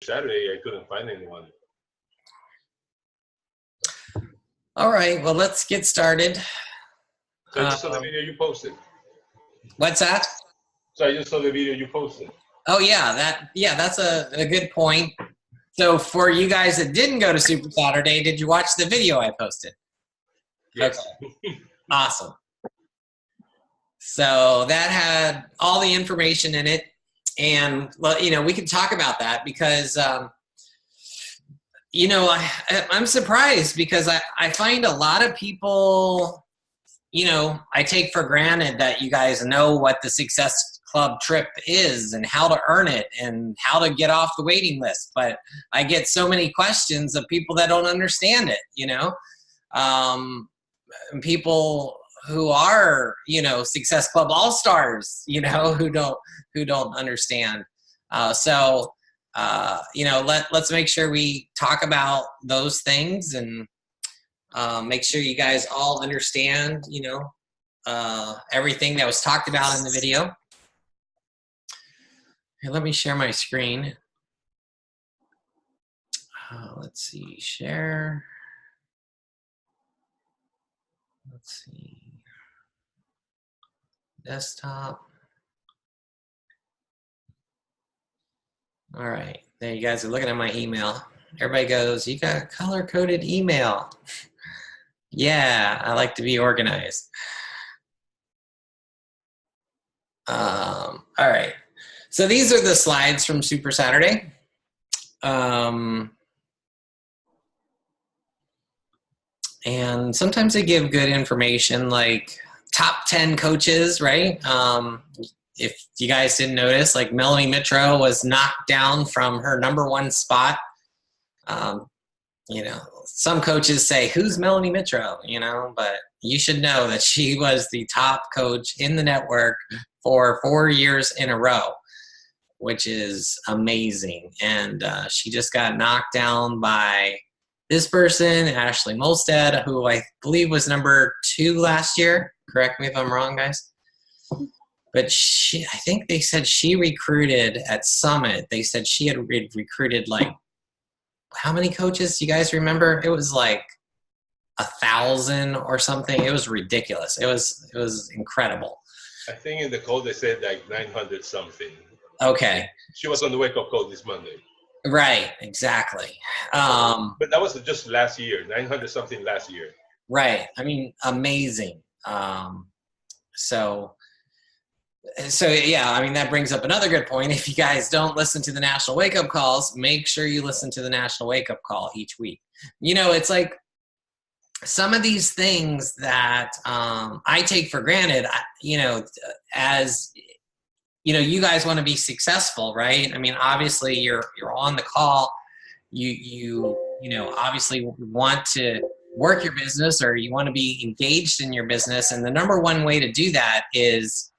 Saturday, I couldn't find anyone. All right, well, let's get started. So I just saw the video you posted. What's that? So I just saw the video you posted. Oh yeah, that's a good point. So for you guys that didn't go to Super Saturday, did you watch the video I posted? Yes. Okay. Awesome. So that had all the information in it, and we can talk about that because I'm surprised because I find a lot of people, I take for granted that you guys know what the Success Club trip is and how to earn it and how to get off the waiting list. But I get so many questions of people that don't understand it, people who are, Success Club All-Stars, who don't understand. Let's make sure we talk about those things and make sure you guys all understand, everything that was talked about in the video. Here, let me share my screen. Let's see, share. Let's see, desktop. All right, there you guys are looking at my email. Everybody goes, you got a color-coded email. Yeah, I like to be organized. All right, so these are the slides from Super Saturday. And sometimes they give good information like top 10 coaches, right? If you guys didn't notice, like Melanie Mitro was knocked down from her #1 spot. Some coaches say, who's Melanie Mitro? But you should know that she was the top coach in the network for 4 years in a row, which is amazing. And she just got knocked down by this person, Ashley Molstead, who I believe was #2 last year. Correct me if I'm wrong, guys. But I think they said she recruited at Summit. They said she had recruited like, how many coaches? Do you guys remember? It was like 1,000 or something. It was ridiculous. It was incredible. I think in the call they said like 900 something. Okay. She was on the wake-up call this Monday. Right, exactly. But that was just last year, 900 something last year. Right. I mean, amazing. So yeah, I mean, that brings up another good point. If you guys don't listen to the National Wake Up Calls, make sure you listen to the National Wake Up Call each week. It's like some of these things that I take for granted, as you guys want to be successful, right? I mean, obviously you're on the call. You obviously want to work your business or you want to be engaged in your business. And the #1 way to do that is,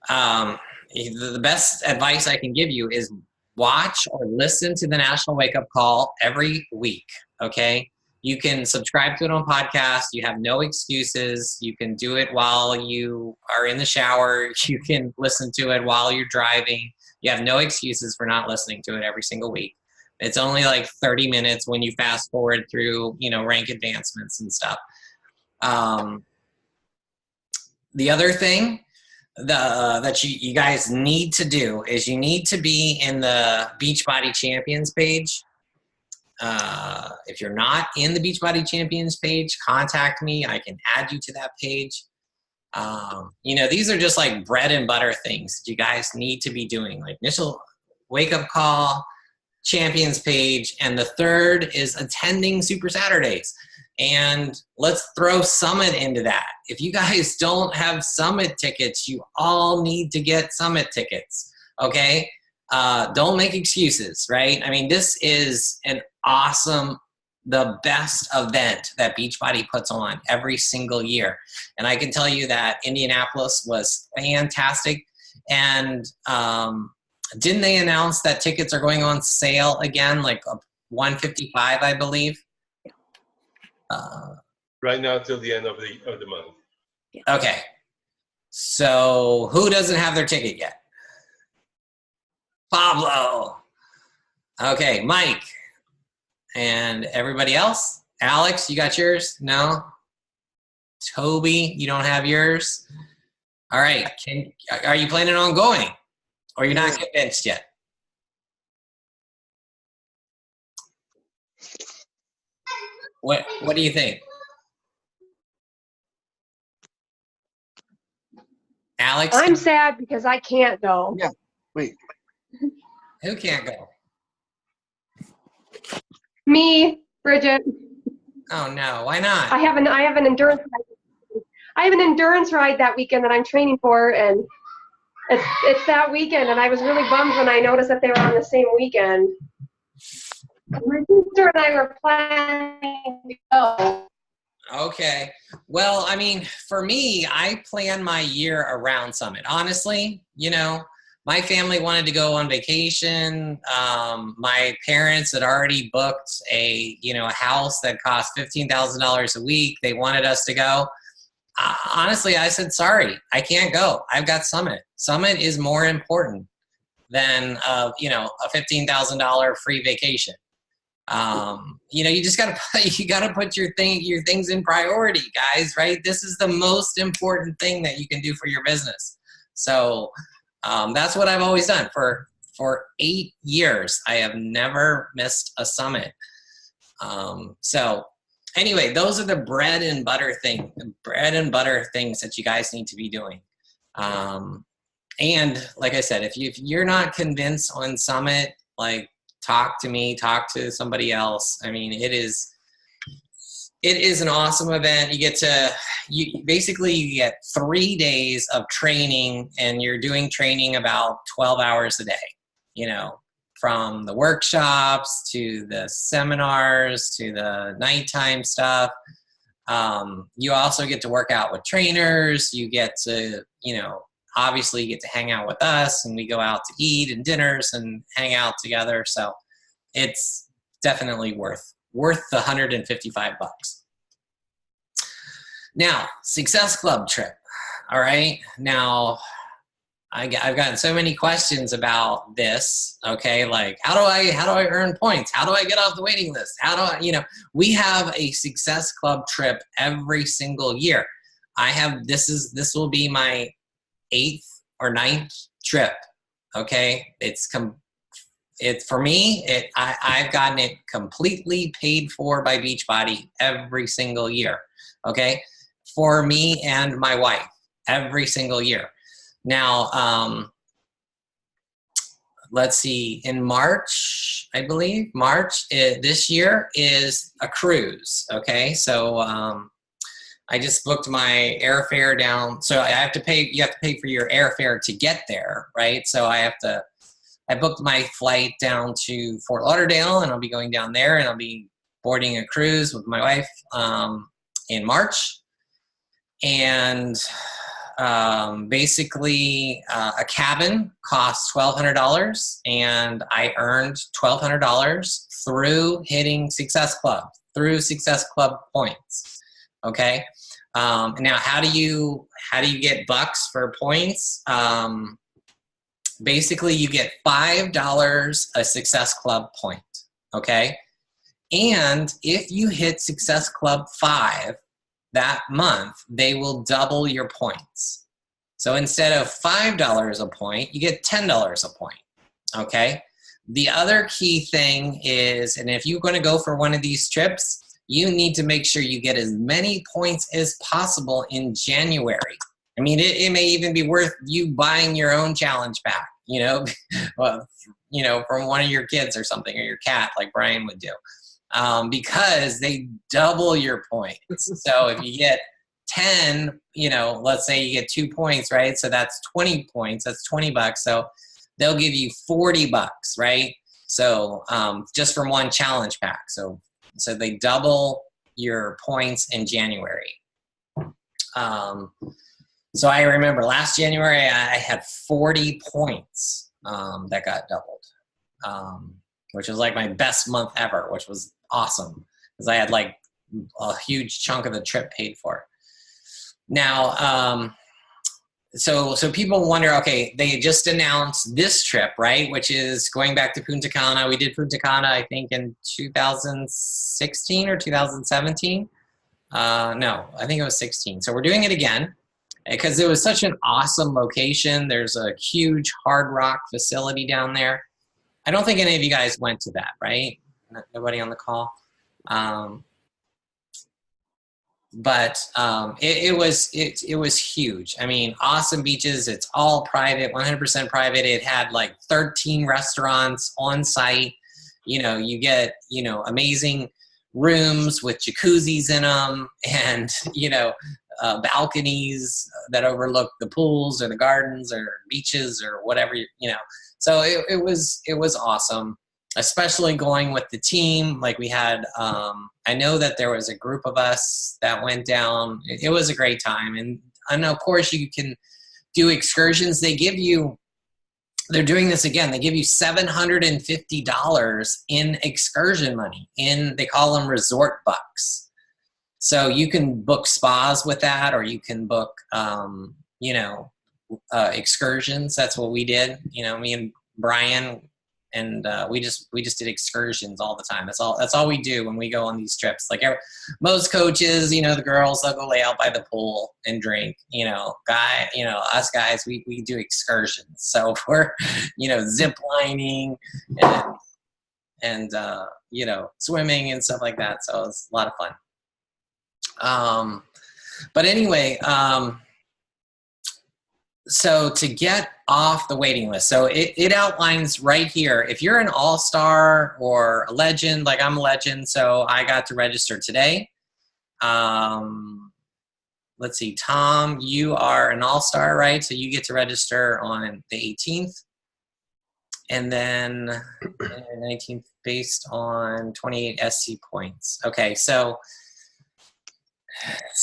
the best advice I can give you is watch or listen to the National Wake Up Call every week. Okay. You can subscribe to it on podcast. You have no excuses. You can do it while you are in the shower. You can listen to it while you're driving. You have no excuses for not listening to it every single week. It's only like 30 minutes when you fast forward through, rank advancements and stuff. The other thing that you guys need to do is you need to be in the Beachbody Champions page. If you're not in the Beachbody Champions page, contact me. I can add you to that page. These are just like bread and butter things that you guys need to be doing, like initial wake up call, Champions page, and the third is attending Super Saturdays. And let's throw Summit into that. If you guys don't have Summit tickets, you all need to get Summit tickets, okay? Don't make excuses, right? I mean, this is an awesome, the best event that Beachbody puts on every single year. And I can tell you that Indianapolis was fantastic. And didn't they announce that tickets are going on sale again, like $155, I believe? Right now till the end of the month. Okay. So who doesn't have their ticket yet? Pablo. Okay, Mike and everybody else. Alex, you got yours? No? Toby, you don't have yours? All right. Are you planning on going? Or you're not convinced yet? What do you think? Alex? I'm sad because I can't go. Yeah. Wait. Who can't go? Me, Bridget. Oh no, why not? I have an endurance ride. I have an endurance ride that weekend that I'm training for, and it's that weekend, and I was really bummed when I noticed that they were on the same weekend. My sister and I were planning to go. Okay. Well, I mean, for me, I plan my year around Summit. Honestly, my family wanted to go on vacation. My parents had already booked a house that cost $15,000 a week. They wanted us to go. Honestly, I said, sorry, I can't go. I've got Summit. Summit is more important than a $15,000 free vacation. You just gotta put your things in priority, guys, right? This is the most important thing that you can do for your business. So that's what I've always done for 8 years. I have never missed a Summit. So anyway, those are the bread and butter things that you guys need to be doing. And like I said, if you're not convinced on Summit, like, talk to me, talk to somebody else. I mean, it is an awesome event. You get 3 days of training, and you're doing training about 12 hours a day, from the workshops to the seminars to the nighttime stuff. You also get to work out with trainers. You get to, obviously you get to hang out with us, and we go out to eat and dinners and hang out together. So it's definitely worth the $155. Now, Success Club trip. All right. Now, I've gotten so many questions about this. Okay, like how do I earn points? How do I get off the waiting list? How do I, we have a Success Club trip every single year. This will be my 8th or 9th trip. Okay, for me, I've gotten it completely paid for by Beachbody every single year. Okay, for me and my wife every single year. Now, let's see, in March, I believe, this year is a cruise, okay? So I just booked my airfare down. So you have to pay for your airfare to get there, right? So I booked my flight down to Fort Lauderdale, and I'll be going down there, and I'll be boarding a cruise with my wife in March. And basically a cabin costs $1,200, and I earned $1,200 through hitting Success Club, through Success Club points. Okay. Now how do you get bucks for points? Basically you get $5 a Success Club point. Okay. And if you hit Success Club 5 that month, they will double your points. So instead of $5 a point, you get $10 a point, okay? The other key thing is, and if you're gonna go for one of these trips, you need to make sure you get as many points as possible in January. I mean, it may even be worth you buying your own challenge pack, from one of your kids or something, or your cat, like Brian would do. Because they double your points. So if you get 10, let's say you get 2 points, right? So that's 20 points. That's $20. So they'll give you $40, right? So just from one challenge pack. So they double your points in January. So I remember last January I had 40 points that got doubled, which was like my best month ever, which was awesome because I had like a huge chunk of the trip paid for. Now, so people wonder, okay, they just announced this trip, right? Which is going back to Punta Cana. We did Punta Cana, I think, in 2016 or 2017. No, I think it was 16. So we're doing it again because it was such an awesome location. There's a huge Hard Rock facility down there. I don't think any of you guys went to that, right? Nobody on the call. But it was huge. I mean, awesome beaches. It's all private, 100% private. It had like 13 restaurants on site. You know, you get, you know, amazing rooms with jacuzzis in them, and, you know, balconies that overlook the pools or the gardens or beaches or whatever, you know. So it was awesome, especially going with the team. Like we had, I know that there was a group of us that went down. It was a great time. And of course you can do excursions. They're doing this again. They give you $750 in excursion money. They call them resort bucks. So you can book spas with that, or you can book, you know, excursions. That's what we did. You know, me and Brian, and we just did excursions all the time. That's all we do when we go on these trips. Like most coaches, you know, the girls, they'll go lay out by the pool and drink. You know, us guys, we do excursions. So we're, you know, zip lining and you know, swimming and stuff like that. So it's a lot of fun. But anyway, so to get off the waiting list, so it outlines right here. If you're an all-star or a legend, like I'm a legend, so I got to register today. Let's see, Tom, you are an all-star, right? So you get to register on the 18th. And then 19th based on 28 SC points. Okay, so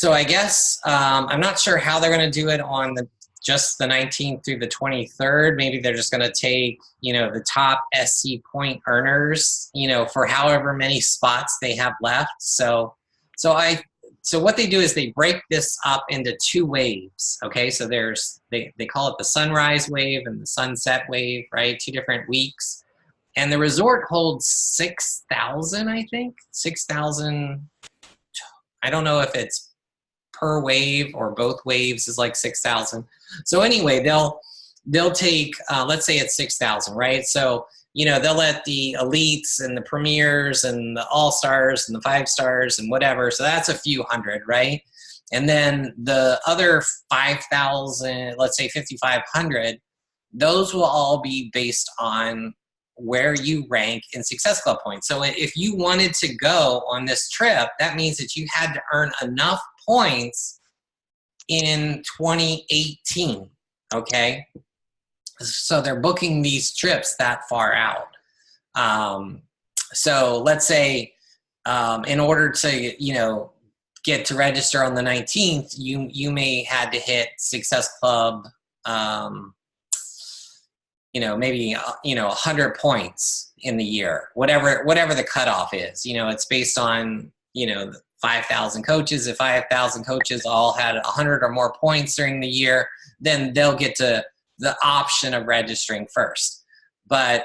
I guess I'm not sure how they're going to do it on just the 19th through the 23rd. Maybe they're just going to take, you know, the top SC point earners, you know, for however many spots they have left. So what they do is they break this up into two waves. Okay, so they call it the sunrise wave and the sunset wave, right? 2 different weeks. And the resort holds 6,000, I think. 6,000. I don't know if it's per wave or both waves is like 6,000. So anyway, they'll take, let's say it's 6,000, right? So, you know, they'll let the elites and the premiers and the all-stars and the 5-stars and whatever. So that's a few hundred, right? And then the other 5,000, let's say 5,500, those will all be based on where you rank in Success Club points. So if you wanted to go on this trip, that means that you had to earn enough points in 2018, okay? So they're booking these trips that far out. So let's say in order to, you know, get to register on the 19th, you may had to hit Success Club, you know, maybe, you know, 100 points in the year, whatever the cutoff is. You know, it's based on, you know, 5,000 coaches. If 5,000 coaches all had 100 or more points during the year, then they'll get to the option of registering first. But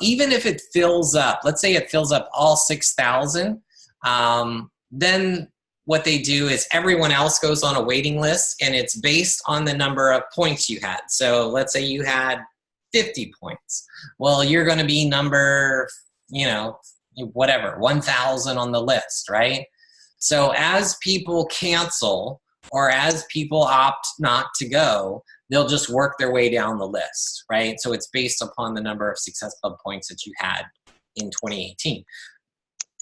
even if it fills up, let's say it fills up all 6,000, then what they do is everyone else goes on a waiting list, and it's based on the number of points you had. So let's say you had 50 points. Well, you're going to be number, you know, whatever, 1,000 on the list, right? So as people cancel or as people opt not to go, they'll just work their way down the list, right? So it's based upon the number of Success Club points that you had in 2018.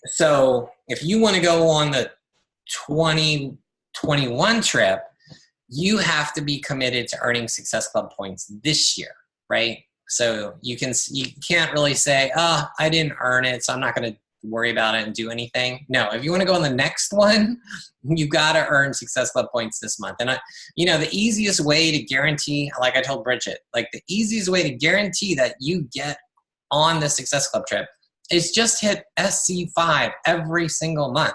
So if you want to go on the 2021 trip, you have to be committed to earning Success Club points this year, right? So you can't really say, oh, I didn't earn it, so I'm not going to worry about it and do anything. No, if you want to go on the next one, you've got to earn Success Club points this month. And you know, the easiest way to guarantee, like I told Bridget, like the easiest way to guarantee that you get on the Success Club trip is just hit SC5 every single month.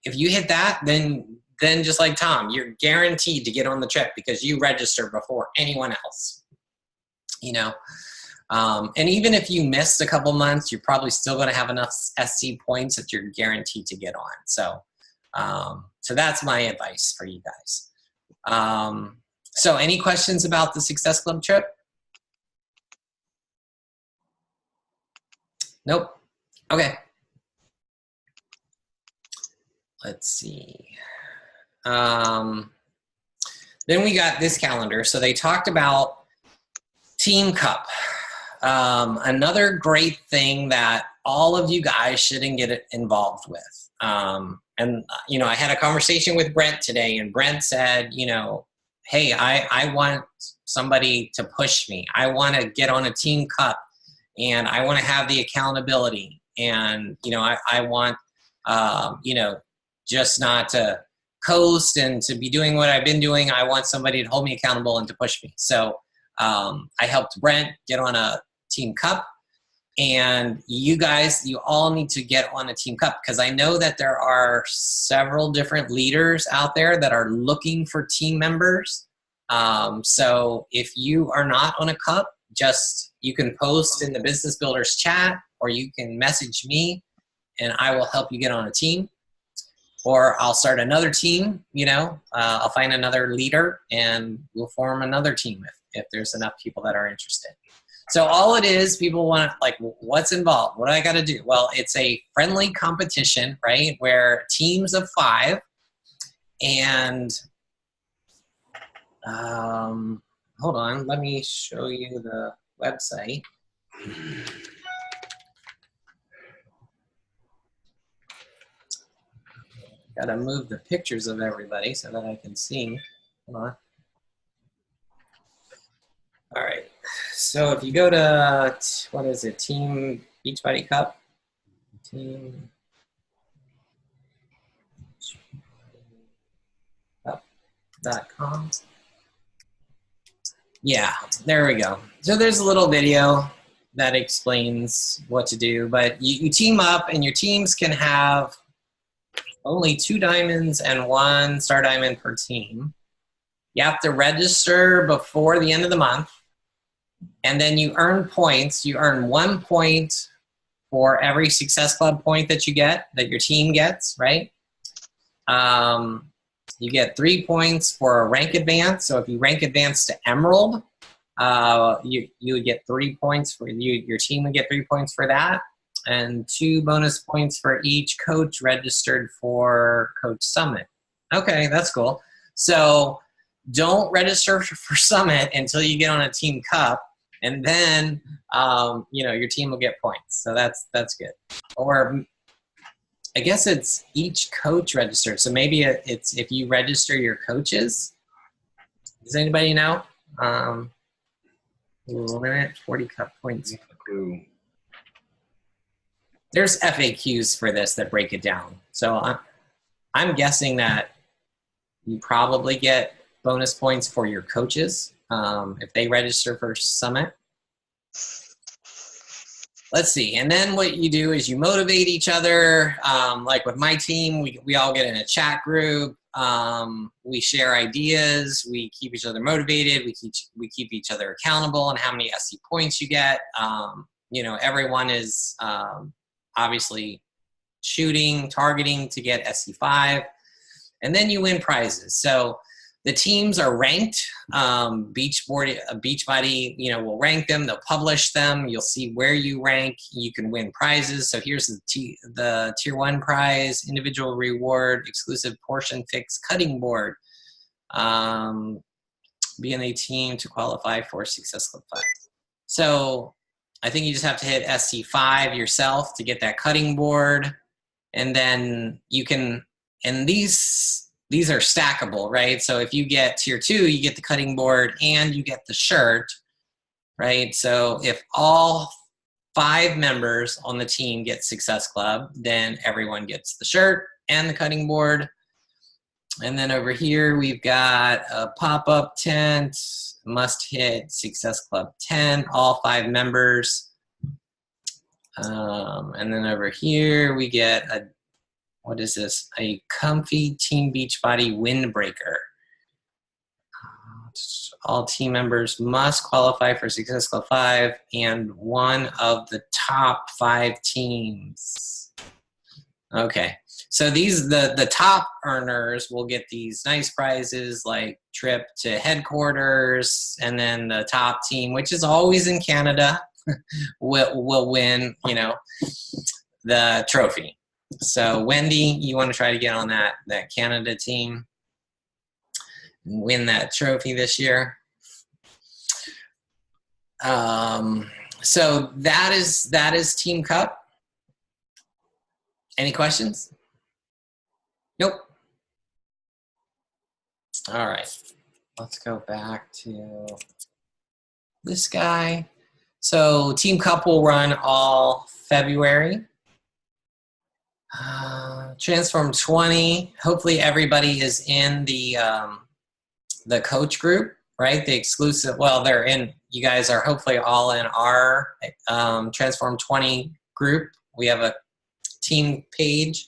If you hit that, then then just like Tom, you're guaranteed to get on the trip because you register before anyone else. You know, and even if you missed a couple months, you're probably still going to have enough SC points that you're guaranteed to get on. So, so that's my advice for you guys. So any questions about the Success Club trip? Nope. Okay. Let's see. Then we got this calendar. So they talked about Team Cup. Another great thing that all of you guys should get involved with. And, you know, I had a conversation with Brent today, and Brent said, you know, hey, I want somebody to push me. I want to get on a Team Cup, and I want to have the accountability. And, you know, I want, you know, just not to coast and to be doing what I've been doing. I want somebody to hold me accountable and to push me. So I helped Brent get on a Team Cup, and you guys, you all need to get on a Team Cup, because I know that there are several different leaders out there that are looking for team members. So if you are not on a cup, you can post in the Business Builders chat, or you can message me and I will help you get on a team. Or I'll start another team, you know, I'll find another leader and we'll form another team if there's enough people that are interested. So all it is, people want, like, what's involved? What do I got to do? Well, it's a friendly competition, right, where teams of 5, and hold on, let me show you the website. Got to move the pictures of everybody so that I can see. Hold on. All right. So if you go to, what is it, Team Beachbody Cup? Team Cup.com. Yeah, there we go. So there's a little video that explains what to do, but you team up, and your teams can have only 2 diamonds and 1 star diamond per team. You have to register before the end of the month, and then you earn points. You earn 1 point for every Success Club point that you get, that your team gets, right? You get 3 points for a rank advance. So if you rank advance to Emerald, you would get 3 points for your team would get 3 points for that, and 2 bonus points for each coach registered for Coach Summit. Okay, that's cool. So don't register for Summit until you get on a Team Cup, and then you know, your team will get points. So that's good. Or I guess it's each coach registered. So maybe it's if you register your coaches. Does anybody know? Limit 40 cup points. There's FAQs for this that break it down. So I'm guessing that you probably get bonus points for your coaches if they register for Summit. Let's see. And then what you do is you motivate each other. Like with my team, we all get in a chat group. We share ideas. We keep each other motivated. We keep each other accountable on how many SC points you get. You know, everyone is obviously targeting to get SC5. And then you win prizes. So the teams are ranked. Beachbody, you know, will rank them. They'll publish them. You'll see where you rank. You can win prizes. So here's the Tier 1 prize, individual reward, exclusive portion fix cutting board. Be in a team to qualify for Success Club 5. So I think you just have to hit SC5 yourself to get that cutting board. And then you can, and these are stackable, right? So if you get Tier 2, you get the cutting board and you get the shirt, right? So if all 5 members on the team get Success Club, then everyone gets the shirt and the cutting board. And then over here, we've got a pop-up tent, must hit Success Club 10, all 5 members. And then over here, we get a what is this? A comfy Team Beachbody windbreaker. All team members must qualify for Success Club 5 and one of the top 5 teams. Okay, so these the top earners will get these nice prizes like trip to headquarters, and then the top team, which is always in Canada, will win, you know, the trophy. So Wendy, you want to try to get on that Canada team and win that trophy this year. So that is Team Cup. Any questions? Nope. All right. Let's go back to this guy. So Team Cup will run all February. Transform 20. Hopefully everybody is in the coach group, right? The exclusive. Well, they're in. You guys are hopefully all in our Transform 20 group. We have a team page,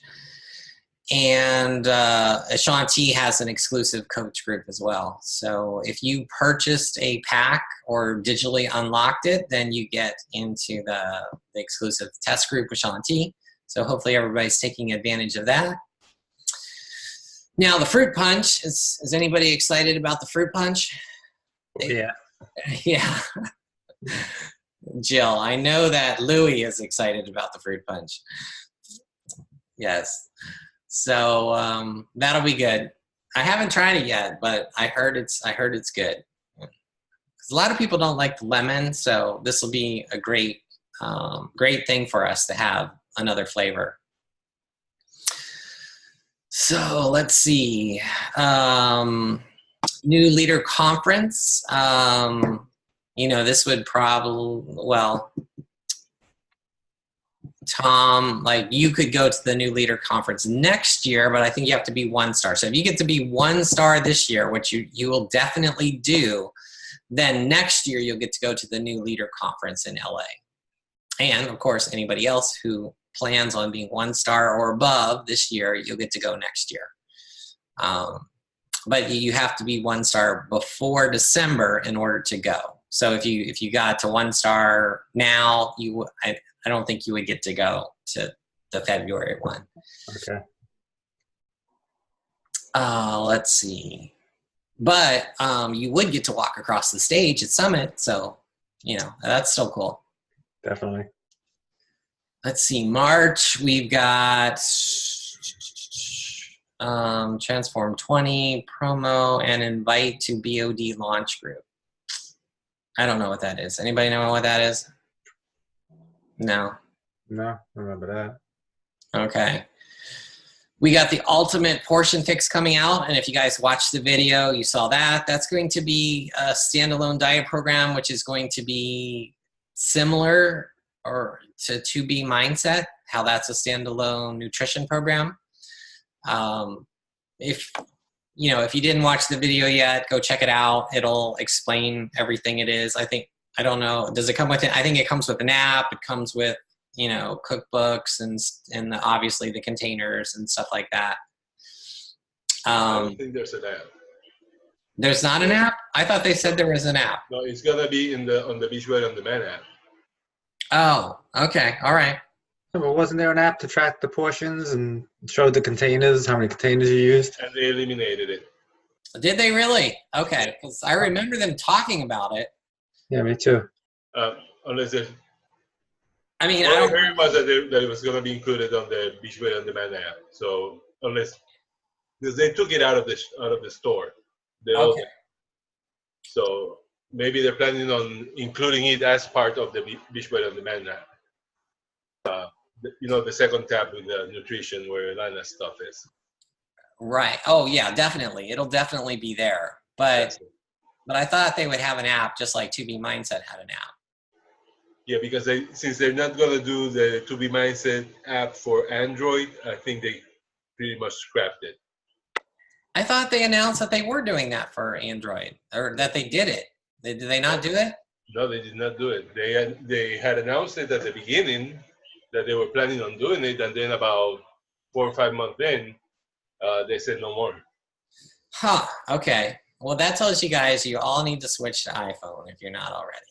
and Ashanti has an exclusive coach group as well. So if you purchased a pack or digitally unlocked it, then you get into the exclusive test group with Ashanti. So hopefully everybody's taking advantage of that. Now the fruit punch, is anybody excited about the fruit punch? Yeah. Yeah. Jill, I know that Louie is excited about the fruit punch. Yes. So that'll be good. I haven't tried it yet, but I heard it's good. 'Cause a lot of people don't like the lemon, so this will be a great thing for us to have another flavor. So let's see. New leader conference. You know, this would probably, well, Tom, like you could go to the new leader conference next year, but I think you have to be 1 star. So if you get to be 1 star this year, which you will definitely do, then next year you'll get to go to the new leader conference in LA. And of course, anybody else who plans on being 1 star or above this year, you'll get to go next year. But you have to be 1 star before December in order to go. So if you got to 1 star now, I don't think you would get to go to the February one. Okay. Let's see. But you would get to walk across the stage at Summit, so you know that's still cool. Definitely. Let's see. March, we've got Transform 20 promo and invite to BOD launch group. I don't know what that is. Anybody know what that is? No. No, I remember that. Okay. We got the ultimate portion fix coming out, and if you guys watched the video, you saw that. That's going to be a standalone diet program, which is going to be similar or to 2B Mindset, how that's a standalone nutrition program. If you didn't watch the video yet, go check it out. It'll explain everything it is. I don't know. Does it come with it? I think it comes with an app. It comes with, cookbooks and obviously the containers and stuff like that. I don't think there's an app. There's not an app? I thought they said there was an app. No, it's gonna be on the Beachbody On Demand app. Oh, okay. All right. But wasn't there an app to track the portions and show the containers, how many containers you used? And they eliminated it. Did they really? Okay. Because I remember them talking about it. Yeah, me too. Unless there's... I mean, What I heard was that it was going to be included on the Beachbody On Demand app. So because they took it out of the store. Okay. So maybe they're planning on including it as part of the Beachbody On Demand app. The second tab with the nutrition where Lana's stuff is. Right. Oh yeah, definitely. It'll definitely be there. But I thought they would have an app just like 2B Mindset had an app. Yeah, because since they're not going to do the 2B Mindset app for Android, I think they pretty much scrapped it. I thought they announced that they were doing that for Android, or that they did it. Did they not do it? No, they did not do it. They had announced it at the beginning that they were planning on doing it, and then about 4 or 5 months in, they said no more. Huh. Okay. Well, that tells you guys you all need to switch to iPhone if you're not already.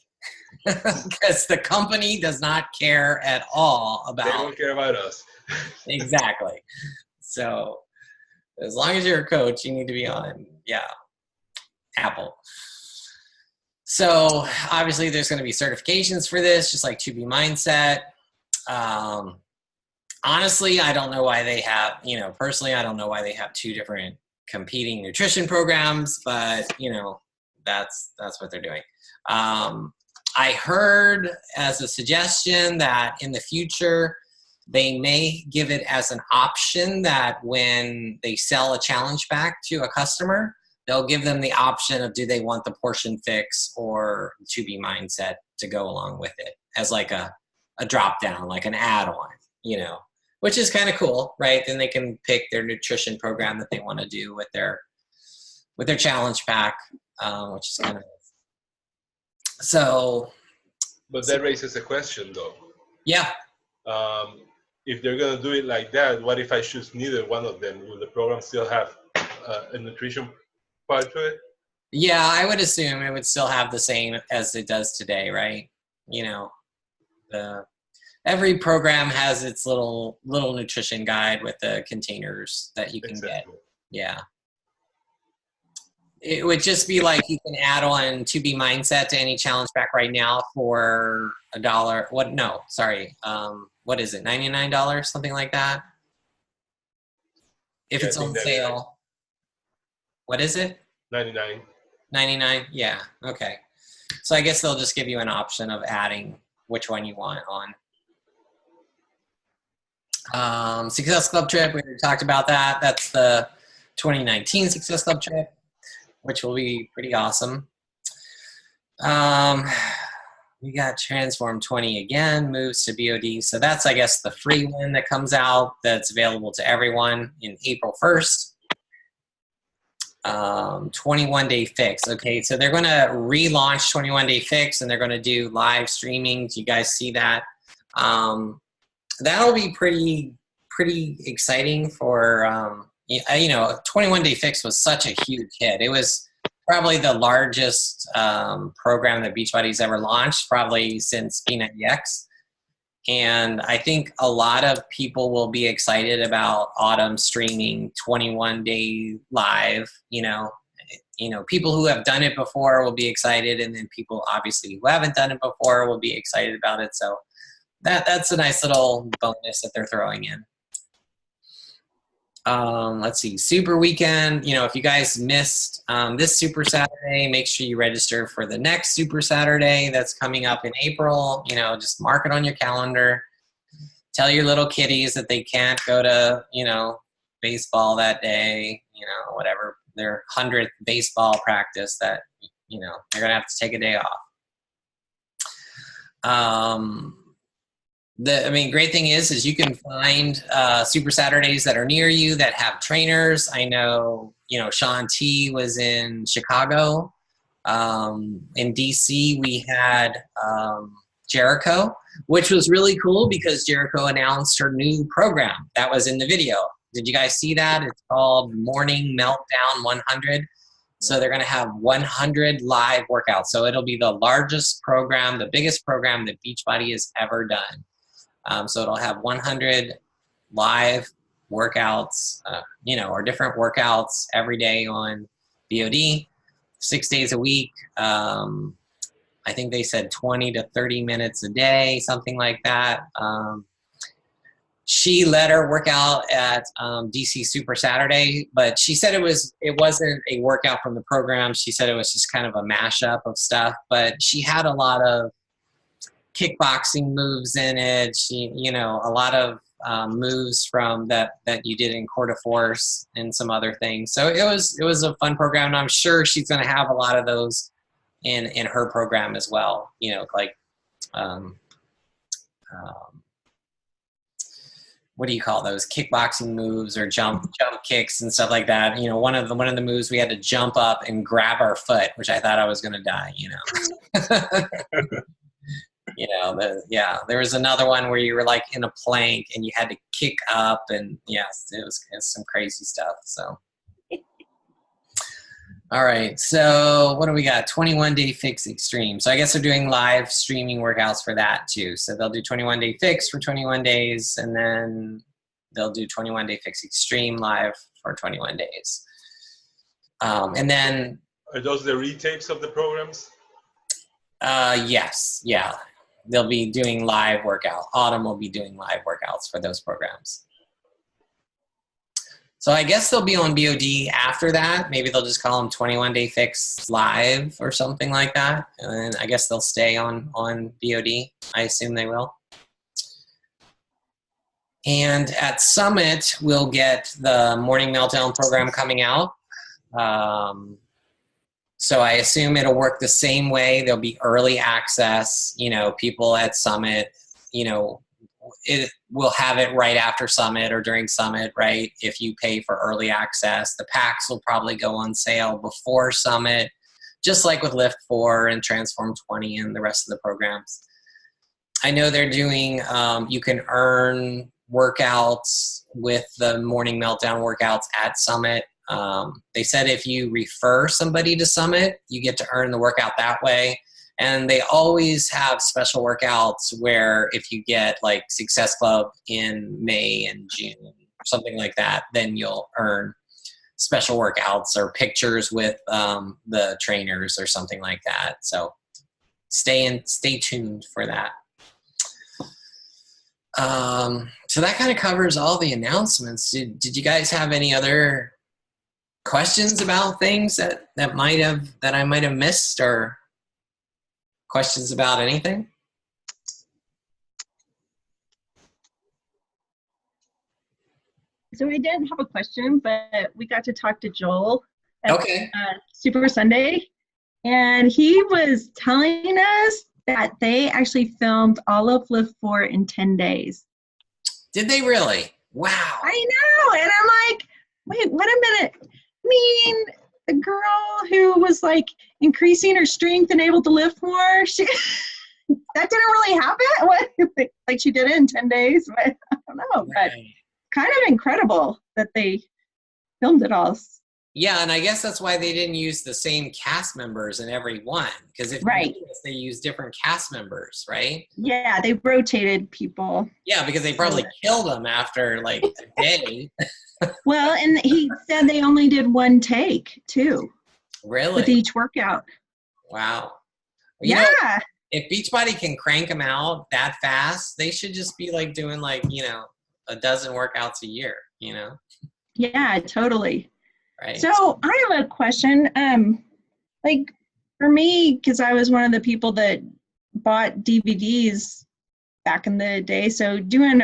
Because the company does not care at all They about don't care about us. exactly. So as long as you're a coach, you need to be on, Apple. So obviously there's going to be certifications for this, just like 2B Mindset. Honestly, I don't know why they have, personally, I don't know why they have two different competing nutrition programs, but that's what they're doing. I heard as a suggestion that in the future, they may give it as an option that when they sell a challenge pack to a customer, they'll give them the option of do they want the portion fix or 2B Mindset to go along with it as like a drop down, like an add-on, which is kind of cool, right? Then they can pick their nutrition program that they want to do with their challenge pack, which is kind of so. But that raises a question, though. Yeah. If they're going to do it like that, what if I choose neither one of them? Will the program still have a nutrition part to it? Yeah, I would assume it would still have the same as it does today, right? Every program has its little nutrition guide with the containers that you can get. Yeah. It would just be like you can add on 2B Mindset to any challenge pack right now for $1. What? No, sorry. What is it? $99, something like that. If it's on sale. Right. What is it? 99. 99. Yeah. Okay. So I guess they'll just give you an option of adding which one you want on. Success Club trip. We already talked about that. That's the 2019 Success Club trip, which will be pretty awesome. We got Transform 20 again, moves to BOD. So that's, I guess, the free one that comes out that's available to everyone in April 1st. 21-day fix. Okay, so they're going to relaunch 21-day fix, and they're going to do live streaming. Do you guys see that? That'll be pretty exciting for 21-day fix was such a huge hit. It was probably the largest program that Beachbody's ever launched, probably since P90X. And I think a lot of people will be excited about Autumn streaming 21-day live. People who have done it before will be excited, and then people obviously who haven't done it before will be excited about it. So that's a nice little bonus that they're throwing in. Let's see, Super Weekend. If you guys missed this Super Saturday, make sure you register for the next Super Saturday that's coming up in April. Just mark it on your calendar. Tell your little kiddies that they can't go to, baseball that day, whatever, their 100th baseball practice that, they're going to have to take a day off. The great thing is you can find Super Saturdays that are near you that have trainers. I know, Sean T was in Chicago. In DC, we had Jericho, which was really cool because Jericho announced her new program that was in the video. Did you guys see that? It's called Morning Meltdown 100. So they're going to have 100 live workouts. So it'll be the largest program, the biggest program that Beachbody has ever done. So it'll have 100 live workouts, or different workouts every day on BOD, 6 days a week. I think they said 20 to 30 minutes a day, something like that. She led her workout at DC Super Saturday, but she said it wasn't a workout from the program. She said it was just kind of a mashup of stuff, but she had a lot of kickboxing moves in it. She, a lot of moves from that you did in Court of Force and some other things. So it was a fun program, and I'm sure she's going to have a lot of those in her program as well. What do you call those, kickboxing moves or jump kicks and stuff like that? One of the moves we had to jump up and grab our foot, which I thought I was going to die. There was another one where you were like in a plank and you had to kick up, and yes, it was some crazy stuff. So, all right. So what do we got? 21-day fix extreme. So I guess they're doing live streaming workouts for that too. So they'll do 21-day fix for 21 days, and then they'll do 21-day fix extreme live for 21 days. And then are those the retakes of the programs? Yes. Yeah. They'll be doing live workout. Autumn will be doing live workouts for those programs. So I guess they'll be on BOD after that. Maybe they'll just call them 21-day fix live or something like that. And then I guess they'll stay on BOD. I assume they will. And at Summit, we'll get the Morning Meltdown program coming out. So I assume it'll work the same way. There'll be early access, people at Summit, it will have it right after Summit or during Summit, right? If you pay for early access, the packs will probably go on sale before Summit, just like with Lift 4 and Transform 20 and the rest of the programs. I know they're doing, you can earn workouts with the Morning Meltdown workouts at Summit. They said if you refer somebody to Summit, you get to earn the workout that way. And they always have special workouts where if you get like Success Club in May and June, something like that, then you'll earn special workouts or pictures with the trainers or something like that. So stay tuned for that. So that kind of covers all the announcements. Did you guys have any other questions about things that I might have missed, or questions about anything? So I didn't have a question, but we got to talk to Joel at Okay. Super Sunday, and he was telling us that they actually filmed all of Lift 4 in 10 days. Did they really? Wow. I know, and I'm like, wait a minute. I mean, the girl who was like increasing her strength and able to lift more, that didn't really happen. What, like she did it in 10 days? I don't know, but kind of incredible that they filmed it all. Yeah, and I guess that's why they didn't use the same cast members in every one, because if Right. they use different cast members, right? Yeah, they rotated people. Yeah, because they probably killed them after like a day. Well, and he said they only did one take too Really? with each workout. Wow. Yeah. If Beachbody can crank them out that fast, they should just be like doing like, a dozen workouts a year, Yeah, totally. right? So I have a question. Like for me, because I was one of the people that bought DVDs back in the day, so doing,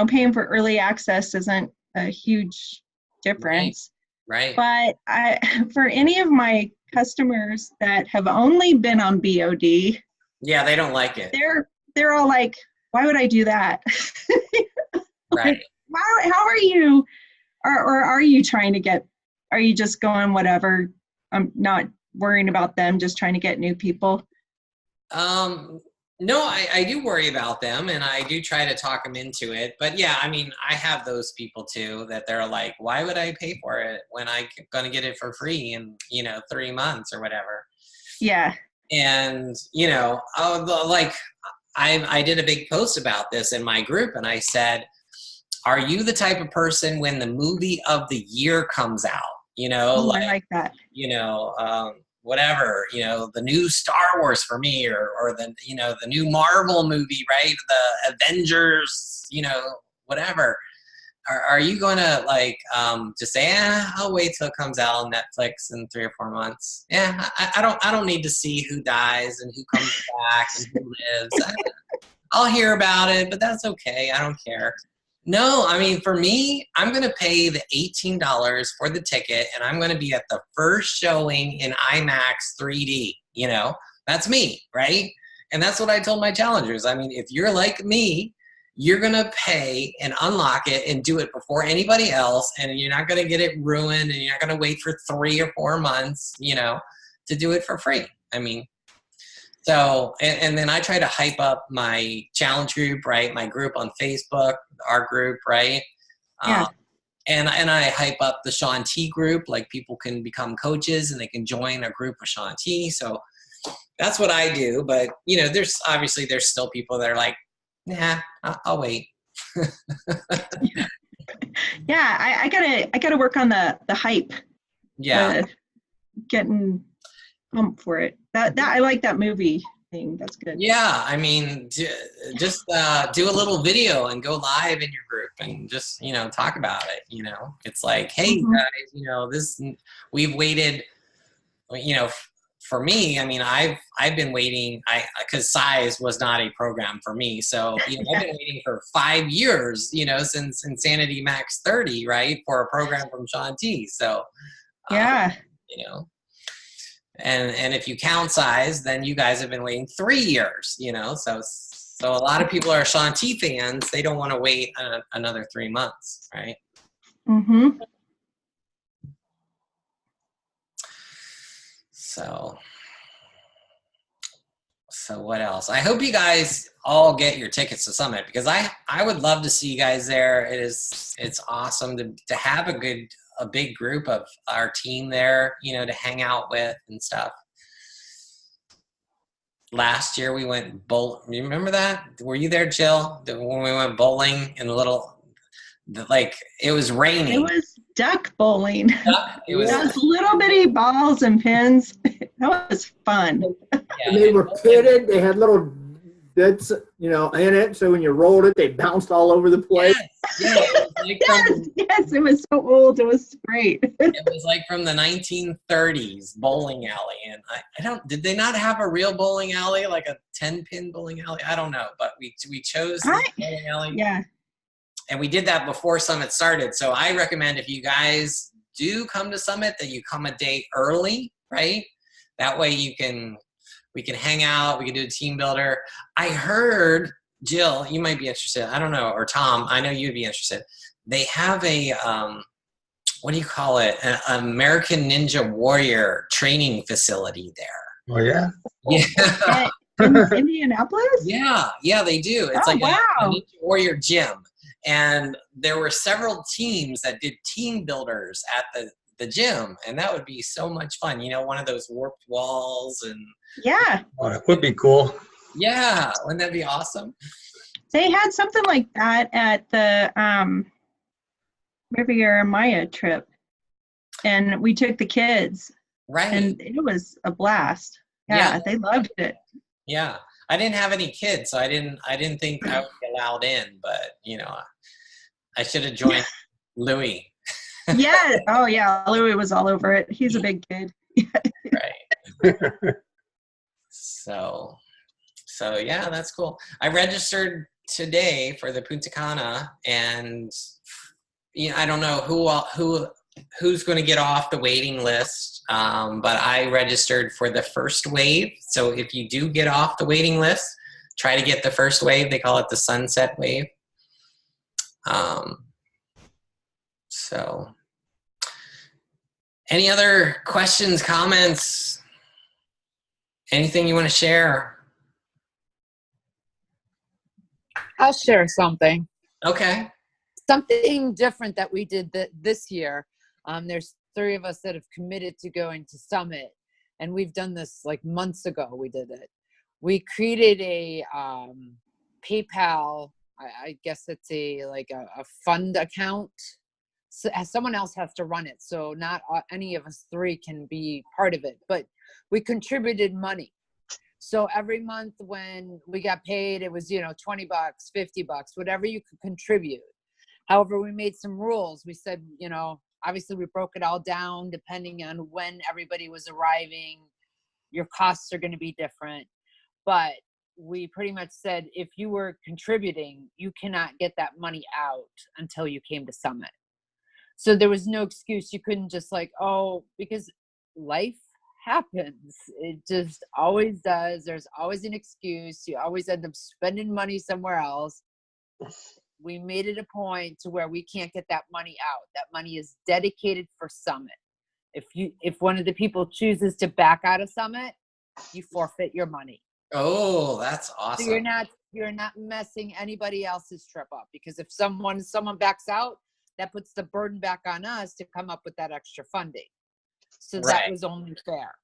paying for early access isn't a huge difference. Right. But for any of my customers that have only been on BOD, Yeah, they don't like it. they're all like, why would I do that? Right. How are you, or are you trying to get, are you just going whatever? I'm not worrying about them, just trying to get new people. No, I do worry about them, and I do try to talk them into it. But yeah, I mean, I have those people too that they're like, why would I pay for it when I'm going to get it for free in, 3 months or whatever? Yeah. And, like I did a big post about this in my group, and I said, are you the type of person when the movie of the year comes out, I like that. whatever, the new Star Wars for me, or the, the new Marvel movie, right? The Avengers, whatever. Are you going to just say, I'll wait till it comes out on Netflix in 3 or 4 months? Yeah, I don't need to see who dies and who comes back and who lives. I'll hear about it, but that's okay. I don't care. No, I mean, for me, I'm going to pay the $18 for the ticket, and I'm going to be at the first showing in IMAX 3D. That's me, right? And that's what I told my challengers. I mean, if you're like me, you're going to pay and unlock it and do it before anybody else, and you're not going to get it ruined, and you're not going to wait for 3 or 4 months, to do it for free. I mean, So, and then I try to hype up my challenge group, right? My group on Facebook, our group, right? Yeah. And I hype up the Shaun T group, like people can become coaches and they can join a group with Shaun T. So that's what I do. But, you know, there's still people that are like, nah, I'll wait. Yeah, I gotta work on the hype. Yeah. Getting pumped for it. That I like that movie thing. That's good. Yeah, I mean, just do a little video and go live in your group and just, you know, talk about it. You know, it's like, hey guys, you know, we've waited. You know, for me, I mean, I've been waiting. Because Size was not a program for me, so you know, I've been waiting for 5 years. You know, since Insanity Max 30, right, for a program from Shaun T. So, Yeah. you know. And if you count Size, then you guys have been waiting 3 years, you know. So a lot of people are Shaun T fans. They don't want to wait another 3 months, right? Mm-hmm. So what else? I hope you guys all get your tickets to Summit, because I would love to see you guys there. It's awesome to have a big group of our team there, you know, to hang out with and stuff. Last year we went you remember that? Were you there, Jill? When we went bowling in it was raining. It was duck bowling. It was Those little bitty balls and pins. That was fun. Yeah, And they were pitted. They had little bits, you know, in it. So when you rolled it, they bounced all over the place. Yes, it was like Yes, it was so old. It was great. it was like from the 1930s bowling alley, and did they not have a real bowling alley, like a 10-pin bowling alley? I don't know, but we chose the bowling alley. Yeah. And we did that before Summit started. So I recommend, if you guys do come to Summit, that you come a day early, right? That way we can hang out, we can do a team builder. I heard, Jill, you might be interested. I don't know, or Tom, I know you'd be interested. They have a, what do you call it? An American Ninja Warrior training facility there. Oh, yeah? Yeah. In Indianapolis? Yeah, they do. It's a Ninja Warrior gym. And there were several teams that did team builders at the gym, and that would be so much fun. You know, one of those warped walls and Yeah. Oh, it would be cool. yeah, wouldn't that be awesome? They had something like that at the Riviera Maya trip, and we took the kids, Right. and it was a blast. Yeah, they loved it. Yeah. I didn't have any kids, so I didn't think I would be allowed in, but you know, I should have joined Louis. Yeah. Oh, yeah. Louis was all over it. He's a big kid. Right. So yeah, that's cool. I registered today for the Punta Cana, and you know, I don't know who's going to get off the waiting list, but I registered for the first wave. So if you do get off the waiting list, try to get the first wave. They call it the sunset wave. So any other questions, comments, anything you want to share? I'll share something. Okay. Something different that we did this year. There's 3 of us that have committed to going to Summit, and we've done this like months ago. We did it. We created a PayPal. I guess it's a fund account. So someone else has to run it, so not any of us 3 can be part of it. But we contributed money. So every month when we got paid, it was, you know, $20, $50, whatever you could contribute. However, we made some rules. We said, you know, obviously we broke it all down depending on when everybody was arriving. Your costs are going to be different. But we pretty much said, if you were contributing, you cannot get that money out until you came to Summit. So there was no excuse. You couldn't just because life happens. It just always does. There's always an excuse. You always end up spending money somewhere else. We made it a point to where we can't get that money out. That money is dedicated for Summit. If one of the people chooses to back out of Summit, you forfeit your money. Oh, that's So awesome. you're not messing anybody else's trip up, because if someone backs out, that puts the burden back on us to come up with that extra funding. So that Right. was only fair.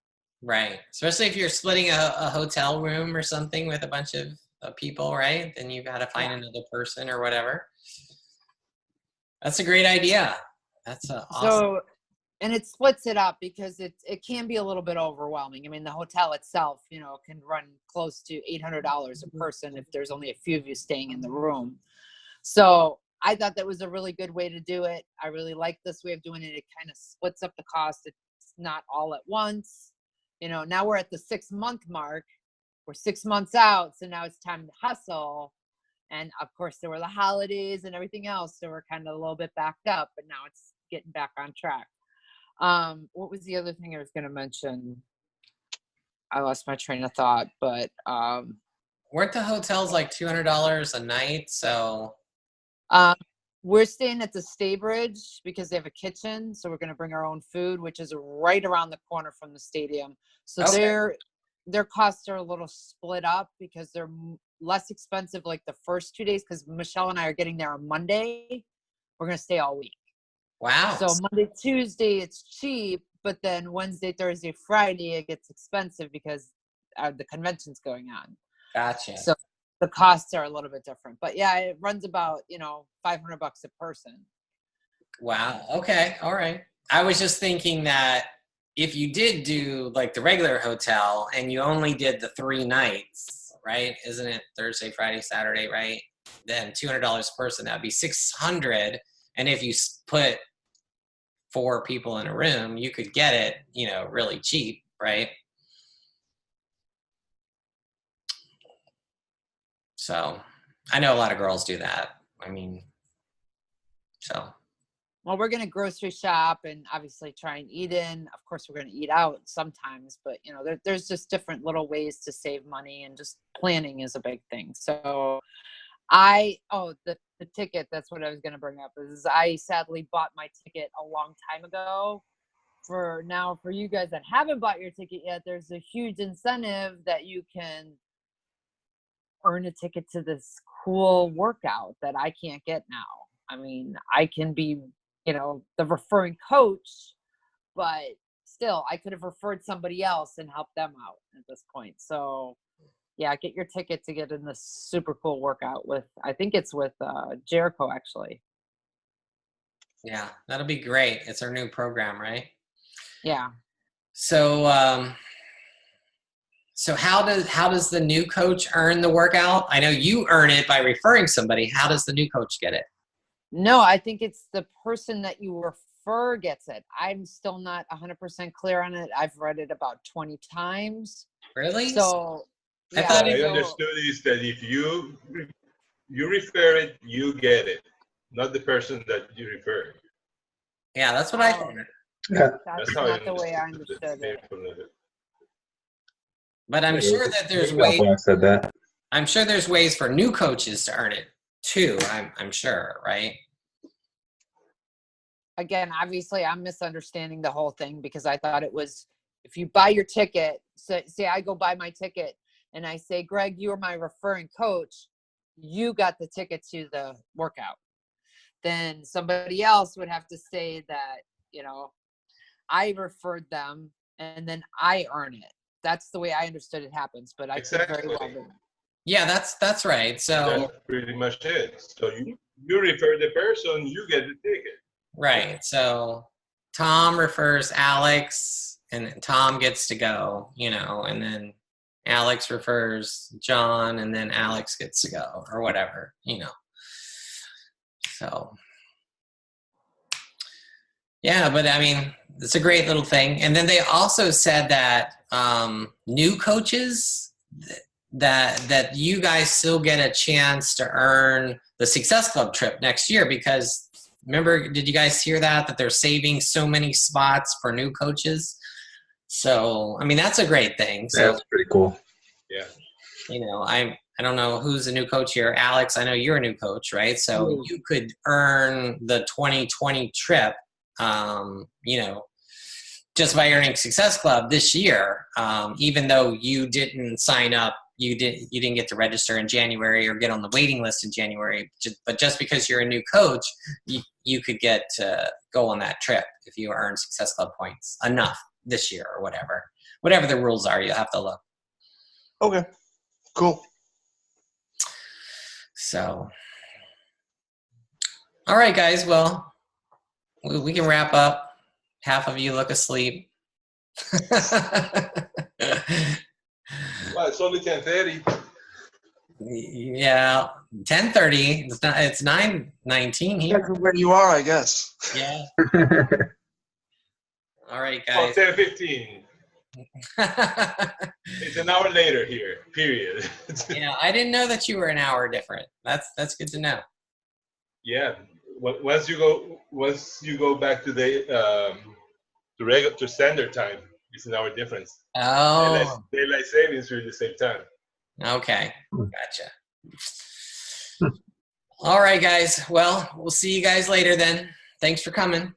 Right. Especially if you're splitting a hotel room or something with a bunch of people, right? Then you got to find Yeah. another person or whatever. That's a great idea. That's awesome. So, and it splits it up because it can be a little bit overwhelming. I mean, the hotel itself, you know, can run close to $800 a person if there's only a few of you staying in the room. So I thought that was a really good way to do it. I really like this way of doing it. It kind of splits up the cost. It's not all at once. You know, now we're at the 6-month mark. We're 6 months out. So now it's time to hustle. And of course, there were the holidays and everything else. So we're kind of a little bit backed up, but now it's getting back on track. What was the other thing I was going to mention? I lost my train of thought, but weren't the hotels like $200 a night? So we're staying at the Staybridge because they have a kitchen. So we're going to bring our own food, which is right around the corner from the stadium. So Okay. their costs are a little split up because they're less expensive like the first 2 days, because Michelle and I are getting there on Monday. We're going to stay all week. Wow. So Monday, Tuesday, it's cheap, but then Wednesday, Thursday, Friday, it gets expensive because the convention's going on. Gotcha. So the costs are a little bit different, but yeah, it runs about, you know, $500 a person. Wow. Okay. All right. I was just thinking that if you did do like the regular hotel and you only did the 3 nights, right? Isn't it Thursday, Friday, Saturday, right? Then $200 a person, that'd be $600. And if you put 4 people in a room, you could get it, you know, really cheap, right? So I know a lot of girls do that. I mean, so. Well, we're going to grocery shop and obviously try and eat in. Of course, we're going to eat out sometimes, but you know, there's just different little ways to save money, and just planning is a big thing. So the ticket, that's what I was going to bring up, is I sadly bought my ticket a long time ago. For you guys that haven't bought your ticket yet, there's a huge incentive that you can earn a ticket to this cool workout that I can't get now. I mean, I can be, you know, the referring coach, but still I could have referred somebody else and helped them out at this point. So yeah, get your ticket to get in this super cool workout with, I think it's with Jericho actually. Yeah, that'll be great. It's our new program, right? Yeah. So, so how does the new coach earn the workout? I know you earn it by referring somebody. How does the new coach get it? No, I think it's the person that you refer gets it. I'm still not 100% clear on it. I've read it about 20 times. Really? So I yeah, thought What I understood is that if you refer it, you get it, not the person that you refer. Yeah, that's what I thought. That's how not the way I understood it. But I'm sure that there's When I ways. said that. I'm sure there's ways for new coaches to earn it too. I'm sure, right? Again, obviously I'm misunderstanding the whole thing, because I thought it was, if you buy your ticket, so say I go buy my ticket and I say, Greg, you are my referring coach, you got the ticket to the workout. Then somebody else would have to say that, you know, I referred them and then I earn it. That's the way I understood it happens, but I could very well be. Yeah, that's right. So That's pretty much it. So you refer the person, you get the ticket. right. So Tom refers Alex, and Tom gets to go, you know, and then Alex refers John, and then Alex gets to go, or whatever, you know. So yeah, but I mean, it's a great little thing. And then they also said that new coaches, that you guys still get a chance to earn the Success Club trip next year, because remember, did you guys hear that they're saving so many spots for new coaches? So, I mean, that's a great thing. So, That's pretty cool. Yeah. you know, I don't know who's a new coach here. Alex, I know you're a new coach, right? So you could earn the 2020 trip, you know, just by earning Success Club this year, even though you didn't sign up you didn't get to register in January or get on the waiting list in January, but just because you're a new coach, you could get to go on that trip if you earn Success Club points enough this year or whatever the rules are. You'll have to look. Okay, cool. So, all right, guys. Well, we can wrap up. Half of you look asleep. Well, it's only 10:30. Yeah, 10:30. It's 9:19 here. Depends on where you are, I guess. Yeah. All right, Oh, guys. 10:15. It's an hour later here. Period. Yeah, I didn't know that you were an hour different. That's good to know. Yeah. Once you go back to the regular standard time, it's an hour difference. Oh, Daylight savings are the same time. okay. Gotcha. All right, guys. Well, we'll see you guys later then. Thanks for coming.